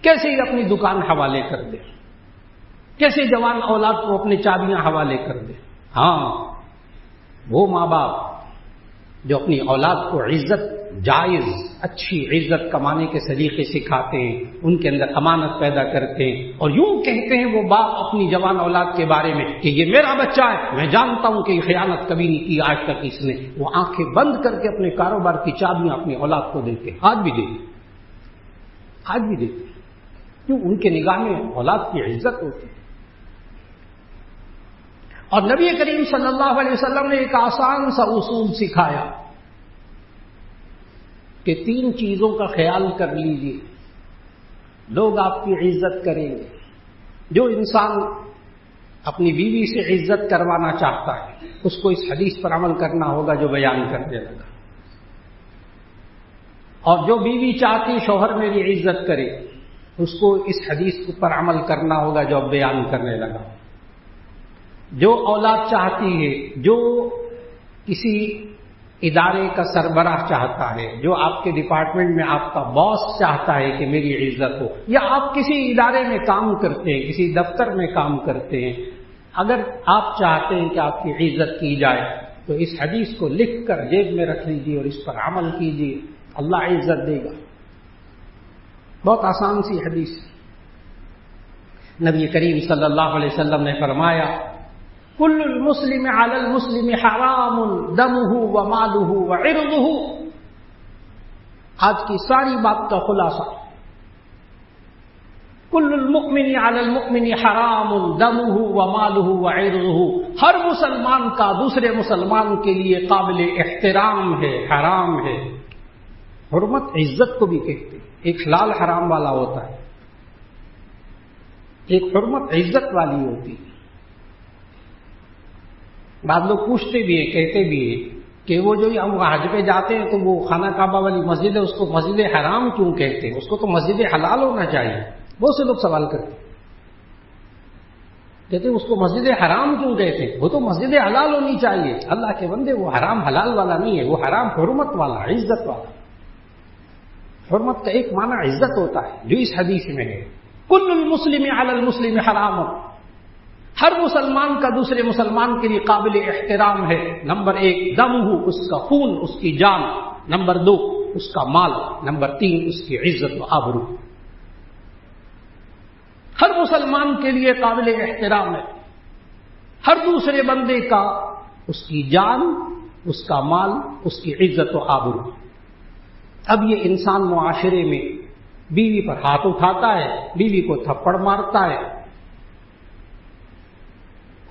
کیسے ہی اپنی دکان حوالے کر دے، کیسے جوان اولاد کو اپنی چابیاں حوالے کر دے. ہاں، وہ ماں باپ جو اپنی اولاد کو عزت، جائز اچھی عزت کمانے کے سلیقے سکھاتے ہیں، ان کے اندر امانت پیدا کرتے ہیں، اور یوں کہتے ہیں وہ باپ اپنی جوان اولاد کے بارے میں کہ یہ میرا بچہ ہے، میں جانتا ہوں کہ یہ خیانت کبھی نہیں کی آج تک اس نے. وہ آنکھیں بند کر کے اپنے کاروبار کی چابیاں اپنی اولاد کو دیتے ہیں. آج بھی دیتے کیوں؟ ان کے نگاہ میں اولاد کی عزت ہوتی ہے. اور نبی کریم صلی اللہ علیہ وسلم نے ایک آسان سا اصول سکھایا کہ 3 چیزوں کا خیال کر لیجیے، لوگ آپ کی عزت کریں گے. جو انسان اپنی بیوی سے عزت کروانا چاہتا ہے اس کو اس حدیث پر عمل کرنا ہوگا جو بیان کرنے لگا. اور جو بیوی چاہتی شوہر میری عزت کرے اس کو اس حدیث پر عمل کرنا ہوگا جو اب بیان کرنے لگا. جو اولاد چاہتی ہے، جو کسی ادارے کا سربراہ چاہتا ہے، جو آپ کے ڈپارٹمنٹ میں آپ کا باس چاہتا ہے کہ میری عزت ہو، یا آپ کسی ادارے میں کام کرتے ہیں، کسی دفتر میں کام کرتے ہیں، اگر آپ چاہتے ہیں کہ آپ کی عزت کی جائے تو اس حدیث کو لکھ کر جیب میں رکھ لیجیے اور اس پر عمل کیجیے، اللہ عزت دے گا. بہت آسان سی حدیث. نبی کریم صلی اللہ علیہ وسلم نے فرمایا کل المسلم علی المسلم حرام دمہ ومالہ وعرضہ. آج کی ساری بات کا خلاصہ، کل المؤمن علی المؤمن حرام دمہ ومالہ وعرضہ. ہر مسلمان کا دوسرے مسلمان کے لیے قابل احترام ہے، حرام ہے. حرمت عزت کو بھی کہتے ہیں. ایک حلال حرام والا ہوتا ہے، ایک حرمت عزت والی ہوتی ہے. بعض لوگ پوچھتے بھی ہیں، کہتے بھی ہیں کہ وہ جو ہم حج پہ جاتے ہیں تو وہ خانہ کعبہ والی مسجد ہے، اس کو مسجد حرام کیوں کہتے ہیں؟ اس کو تو مسجد حلال ہونا چاہیے. بہت سے لوگ سوال کرتے ہیں، کہتے ہیں اس کو مسجد حرام کیوں کہتے ہیں؟ وہ تو مسجد حلال ہونی چاہیے. اللہ کے بندے، وہ حرام حلال والا نہیں ہے، وہ حرام حرمت والا، عزت والا. حرمت کا ایک معنی عزت ہوتا ہے جو اس حدیث میں ہے. کل المسلم علی المسلم حرام. ہر مسلمان کا دوسرے مسلمان کے لیے قابل احترام ہے. نمبر 1 دمہ، اس کا خون، اس کی جان. نمبر 2 اس کا مال. نمبر 3 اس کی عزت و آبرو. ہر مسلمان کے لیے قابل احترام ہے. ہر دوسرے بندے کا اس کی جان، اس کا مال، اس کی عزت و آبرو. اب یہ انسان معاشرے میں بیوی پر ہاتھ اٹھاتا ہے، بیوی کو تھپڑ مارتا ہے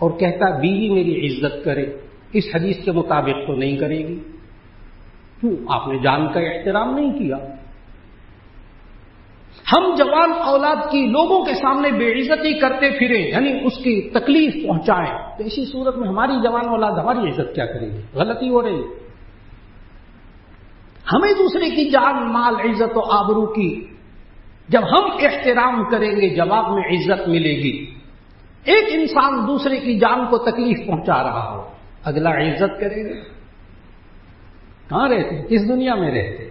اور کہتا ہے بیوی میری عزت کرے. اس حدیث کے مطابق تو نہیں کرے گی. کیوں؟ آپ نے جان کا احترام نہیں کیا. ہم جوان اولاد کی لوگوں کے سامنے بے عزتی کرتے پھریں، یعنی اس کی تکلیف پہنچائیں، تو اسی صورت میں ہماری جوان اولاد ہماری عزت کیا کرے گی؟ غلطی ہو رہی. ہمیں دوسرے کی جان، مال، عزت و آبرو کی جب ہم احترام کریں گے جواب میں عزت ملے گی. ایک انسان دوسرے کی جان کو تکلیف پہنچا رہا ہو، اگلا عزت کرے گا؟ کہاں رہتے؟ کس دنیا میں رہتے؟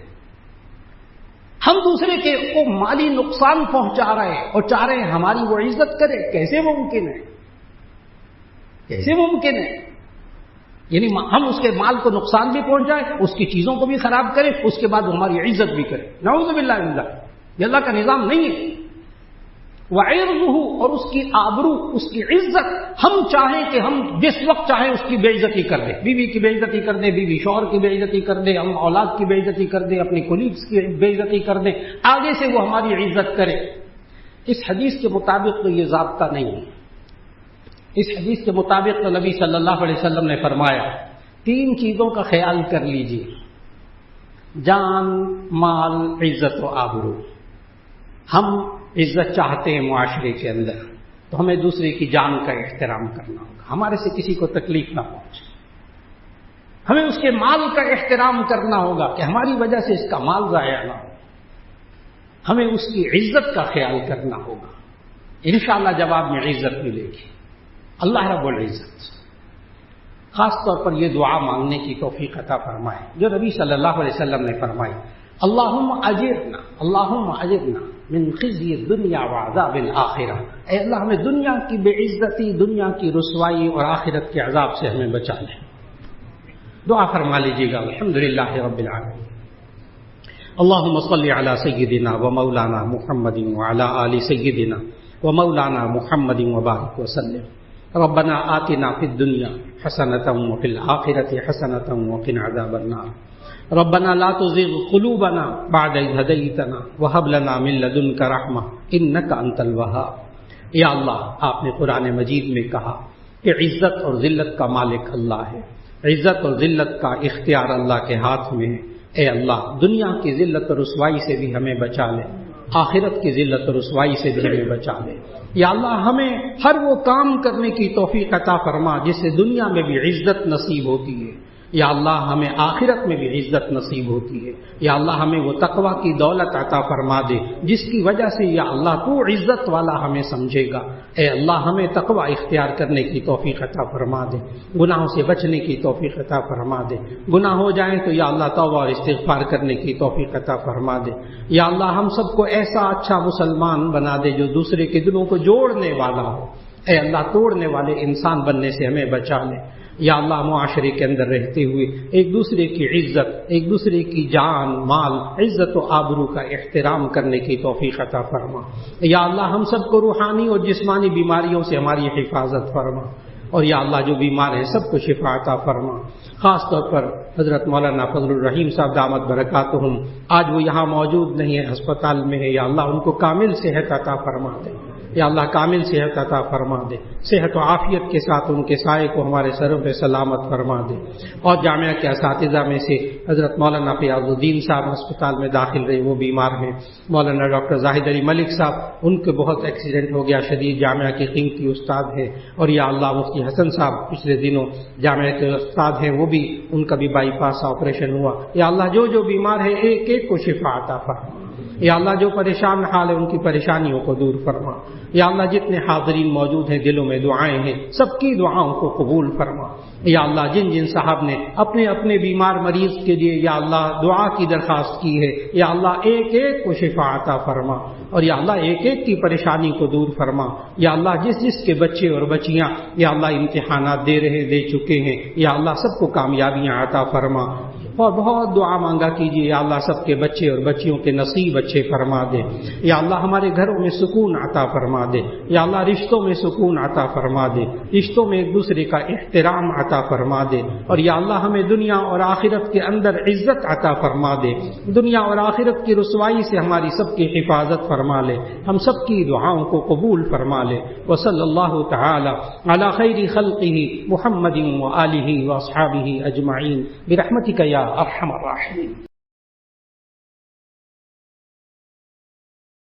ہم دوسرے کے کو مالی نقصان پہنچا رہے ہیں اور چاہ رہے ہیں ہماری وہ عزت کرے. کیسے ممکن ہے؟ کیسے ممکن ہے؟ یعنی ہم اس کے مال کو نقصان بھی پہنچائیں، اس کی چیزوں کو بھی خراب کریں، اس کے بعد ہماری عزت بھی کریں. نعوذ باللہ من ذلک. یہ اللہ کا نظام نہیں ہے. وعرضہ، اور اس کی آبرو، اس کی عزت، ہم چاہیں کہ ہم جس وقت چاہیں اس کی بے عزتی کر دیں، بیوی کی بے عزتی کر دیں، بیوی شوہر کی بے عزتی کر دیں، ہم اولاد کی بے عزتی کر دیں، اپنے کولیگز کی بے عزتی کر دیں، آگے سے وہ ہماری عزت کرے. اس حدیث کے مطابق تو یہ ضابطہ نہیں ہے. اس حدیث کے مطابق تو نبی صلی اللہ علیہ وسلم نے فرمایا 3 چیزوں کا خیال کر لیجیے: جان، مال، عزت و آبرو. ہم عزت چاہتے ہیں معاشرے کے اندر تو ہمیں دوسرے کی جان کا احترام کرنا ہوگا، ہمارے سے کسی کو تکلیف نہ پہنچے. ہمیں اس کے مال کا احترام کرنا ہوگا کہ ہماری وجہ سے اس کا مال ضائع نہ ہو. ہمیں اس کی عزت کا خیال کرنا ہوگا. انشاءاللہ جواب میں عزت ملے گی. اللہ رب العزت خاص طور پر یہ دعا مانگنے کی توفیق عطا فرمائے جو نبی صلی اللہ علیہ وسلم نے فرمائی: اللہم اجرنا من خزی الدنیا وعذاب الآخرہ. اے اللہ ہمیں دنیا کی بے عزتی، دنیا کی رسوائی اور آخرت کے عذاب سے ہمیں بچا لے. دعا فرما لیجیے گا. الحمدللہ رب العالمین. اللہم صلی علی سیدنا و مولانا محمد وعلی آل سیدنا و مولانا محمد وبارک وسلم. ربنا آتنا فی الدنیا حسنۃ وفی الآخرۃ حسنۃ وقنا عذاب النار. ربنا لا تزغ قلوبنا بعد إذ هديتنا وهب لنا من لدنك رحمة إنك أنت الوهاب. یا اللہ، آپ نے قرآن مجید میں کہا کہ عزت اور ذلت کا مالک اللہ ہے، عزت اور ذلت کا اختیار اللہ کے ہاتھ میں ہے. اے اللہ، دنیا کی ذلت اور رسوائی سے بھی ہمیں بچا لے، آخرت کی ذلت اور رسوائی سے بھی ہمیں بچا لے. یا اللہ، ہمیں ہر وہ کام کرنے کی توفیق عطا فرما جس سے دنیا میں بھی عزت نصیب ہوتی ہے. یا اللہ، ہمیں آخرت میں بھی عزت نصیب ہوتی ہے. یا اللہ، ہمیں وہ تقوی کی دولت عطا فرما دے جس کی وجہ سے یا اللہ تو عزت والا ہمیں سمجھے گا. اے اللہ، ہمیں تقوی اختیار کرنے کی توفیق عطا فرما دے، گناہوں سے بچنے کی توفیق عطا فرما دے. گناہ ہو جائیں تو یا اللہ توبہ اور استغفار کرنے کی توفیق عطا فرما دے. یا اللہ، ہم سب کو ایسا اچھا مسلمان بنا دے جو دوسرے کے دلوں کو جوڑنے والا ہو. اے اللہ، توڑنے والے انسان بننے سے ہمیں بچا لے. یا اللہ، معاشرے کے اندر رہتے ہوئے ایک دوسرے کی عزت، ایک دوسرے کی جان، مال، عزت و آبرو کا احترام کرنے کی توفیق عطا فرما. یا اللہ، ہم سب کو روحانی اور جسمانی بیماریوں سے ہماری حفاظت فرما. اور یا اللہ، جو بیمار ہیں سب کو شفا عطا فرما. خاص طور پر حضرت مولانا فضل الرحیم صاحب دامت برکاتہم، آج وہ یہاں موجود نہیں ہے، ہسپتال میں ہے. یا اللہ، ان کو کامل صحت عطا فرما دے. یا اللہ، کامل صحت عطا فرما دے. صحت و عافیت کے ساتھ ان کے سائے کو ہمارے سروں پہ سلامت فرما دے. اور جامعہ کے اساتذہ میں سے حضرت مولانا فیاض الدین صاحب ہسپتال میں داخل رہے، وہ بیمار ہیں. مولانا ڈاکٹر زاہد علی ملک صاحب، ان کے بہت ایکسیڈنٹ ہو گیا شدید، جامعہ کے قیمتی استاد ہیں. اور یا اللہ، مفتی حسن صاحب پچھلے دنوں جامعہ کے استاد ہیں، وہ بھی ان کا بھی بائی پاس آپریشن ہوا. یا اللہ، جو بیمار ہے ایک ایک کو شفا عطا فرما. یا اللہ، جو پریشان حال ہے ان کی پریشانیوں کو دور فرما. یا اللہ، جتنے حاضرین موجود ہیں دلوں میں دعائیں ہیں، سب کی دعاؤں کو قبول فرما. یا اللہ، جن جن صاحب نے اپنے اپنے بیمار مریض کے لیے یا اللہ دعا کی درخواست کی ہے، یا اللہ ایک ایک کو شفا عطا فرما. اور یا اللہ، ایک ایک کی پریشانی کو دور فرما. یا اللہ، جس جس کے بچے اور بچیاں یا اللہ امتحانات دے چکے ہیں، یا اللہ سب کو کامیابیاں عطا فرما. اور بہت دعا مانگا کیجیے. یا اللہ، سب کے بچے اور بچیوں کے نصیب اچھے فرما دے. یا اللہ، ہمارے گھروں میں سکون عطا فرما دے. یا اللہ، رشتوں میں سکون عطا فرما دے. رشتوں میں ایک دوسرے کا احترام عطا فرما دے. اور یا اللہ، ہمیں دنیا اور آخرت کے اندر عزت عطا فرما دے. دنیا اور آخرت کی رسوائی سے ہماری سب کی حفاظت فرما لے. ہم سب کی دعاؤں کو قبول فرما لے. وصلی اللہ تعالی علی خیر خلقہ محمد وآلہ واصحابہ اجمعین برحمتک یا ارحم الراحمین.